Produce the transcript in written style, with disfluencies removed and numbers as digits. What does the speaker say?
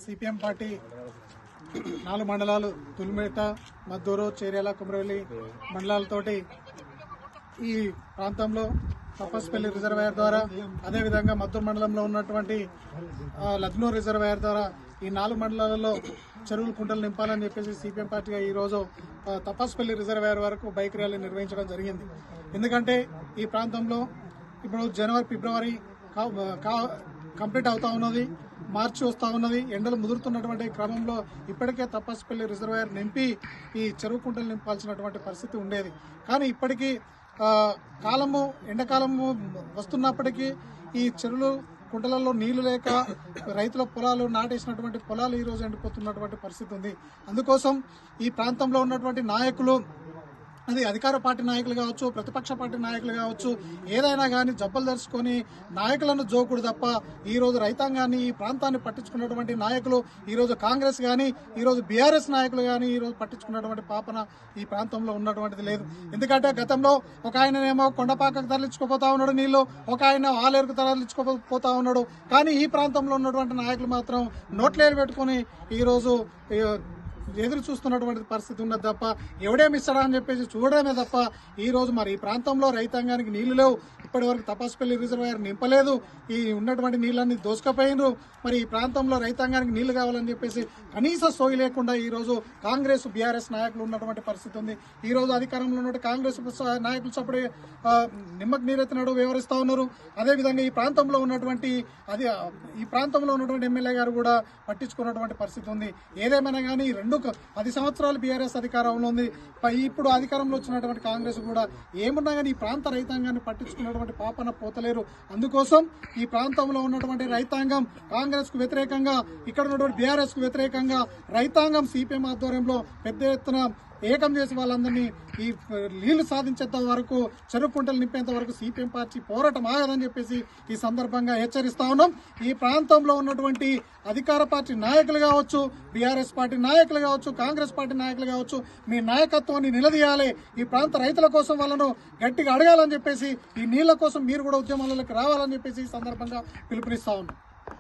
CPM party 4 మండలాలు తుల్మిట, మద్దూరు, చేర్యాల, కుమ్రవెల్లి మండలాలతోటి ఈ ప్రాంతంలో తపస్పల్లి రిజర్వాయర్ ద్వారా, అదేవిధంగా మద్దూరు మండలంలో ఉన్నటువంటి లద్నూర్ రిజర్వాయర్ ద్వారా ఈ 4 మండలాలలో చెరువులు కుంటలు నింపాలని చెప్పేసి సిపిఎం పార్టీగా ఈరోజు తపస్పల్లి రిజర్వాయర్ వరకు బైక్ ర్యాలీ నిర్వహించడం జరిగింది. ఎందుకంటే ఈ ప్రాంతంలో ఇప్పుడు జనవరి, ఫిబ్రవరి కంప్లీట్ అవుతా ఉన్నది, మార్చి వస్తూ ఉన్నది. ఎండలు ముదురుతున్నటువంటి క్రమంలో ఇప్పటికే తపస్పల్లి రిజర్వాయర్ నింపి ఈ చెరువు కుంటలు నింపాల్సినటువంటి పరిస్థితి ఉండేది. కానీ ఇప్పటికీ కాలము ఎండాకాలము వస్తున్నప్పటికీ ఈ చెరువులు కుంటలలో నీళ్లు లేక రైతుల పొలాలు నాటేసినటువంటి పొలాలు ఈ రోజు ఎండిపోతున్నటువంటి పరిస్థితి ఉంది. అందుకోసం ఈ ప్రాంతంలో ఉన్నటువంటి నాయకులు, అది అధికార పార్టీ నాయకులు కావచ్చు, ప్రతిపక్ష పార్టీ నాయకులు కావచ్చు, ఏదైనా కానీ జబ్బలు తెరుచుకొని నాయకులను జోకుడు తప్ప ఈరోజు రైతాంగాన్ని, ఈ ప్రాంతాన్ని పట్టించుకున్నటువంటి నాయకులు ఈరోజు కాంగ్రెస్ కానీ, ఈరోజు బీఆర్ఎస్ నాయకులు కానీ ఈరోజు పట్టించుకున్నటువంటి పాపన ఈ ప్రాంతంలో ఉన్నటువంటిది లేదు. ఎందుకంటే గతంలో ఒక ఆయననేమో కొండపాకకు తరలించుకోపోతా ఉన్నాడు నీళ్లు, ఒక ఆయన ఆలేరుకు తరలించుకోపోతా ఉన్నాడు. కానీ ఈ ప్రాంతంలో ఉన్నటువంటి నాయకులు మాత్రం నోట్లేరు పెట్టుకుని ఈరోజు ఎదురు చూస్తున్నటువంటి పరిస్థితి ఉన్నది తప్ప ఎవడేమి ఇస్తాడా అని చెప్పేసి చూడడమే తప్ప ఈ రోజు మరి ఈ ప్రాంతంలో రైతాంగానికి నీళ్లు లేవు. ఇప్పటి వరకు తపస్పల్లి రిజర్వాయర్ నింపలేదు, ఈ ఉన్నటువంటి నీళ్ళన్ని దోసుకపోయినరు. మరి ఈ ప్రాంతంలో రైతాంగానికి నీళ్లు కావాలని చెప్పేసి కనీస సోయి లేకుండా ఈ రోజు కాంగ్రెస్, బీఆర్ఎస్ నాయకులు ఉన్నటువంటి పరిస్థితి ఉంది. ఈ రోజు అధికారంలో ఉన్న కాంగ్రెస్ నాయకులు సప్పుడు నిమ్మకు నీరెత్తినడు వ్యవహరిస్తా ఉన్నారు. అదేవిధంగా ఈ ప్రాంతంలో ఉన్నటువంటి ఎమ్మెల్యే గారు కూడా పట్టించుకున్నటువంటి పరిస్థితి ఉంది. ఏదేమైనా కానీ 10 సంవత్సరాలు బీఆర్ఎస్ అధికారంలో ఉంది. ఇప్పుడు అధికారంలో వచ్చినటువంటి కాంగ్రెస్ కూడా ఏమున్నా కానీ ఈ ప్రాంత రైతాంగాన్ని పట్టించుకున్నటువంటి పాపన పోతలేరు. అందుకోసం ఈ ప్రాంతంలో ఉన్నటువంటి రైతాంగం కాంగ్రెస్ కు వ్యతిరేకంగా, ఇక్కడ ఉన్నటువంటి బీఆర్ఎస్ కు వ్యతిరేకంగా రైతాంగం సిపిఎం ఆధ్వర్యంలో పెద్ద ఎత్తున ఏకం చేసి వాళ్ళందరినీ ఈ నీళ్లు సాధించేంత వరకు, చెరువు కుంటలు నింపేంత వరకు సిపిఎం పార్టీ పోరాటం ఆగదని చెప్పేసి ఈ సందర్భంగా హెచ్చరిస్తా ఉన్నాం. ఈ ప్రాంతంలో ఉన్నటువంటి అధికార పార్టీ నాయకులు కావచ్చు, బీఆర్ఎస్ పార్టీ నాయకులు కావచ్చు, కాంగ్రెస్ పార్టీ నాయకులు కావచ్చు, మీ నాయకత్వాన్ని నిలదీయాలి. ఈ ప్రాంత రైతుల కోసం వాళ్ళను గట్టిగా అడగాలని చెప్పేసి, ఈ నీళ్ల కోసం మీరు కూడా ఉద్యమాలకు రావాలని చెప్పేసి ఈ సందర్భంగా పిలుపునిస్తా ఉన్నాం.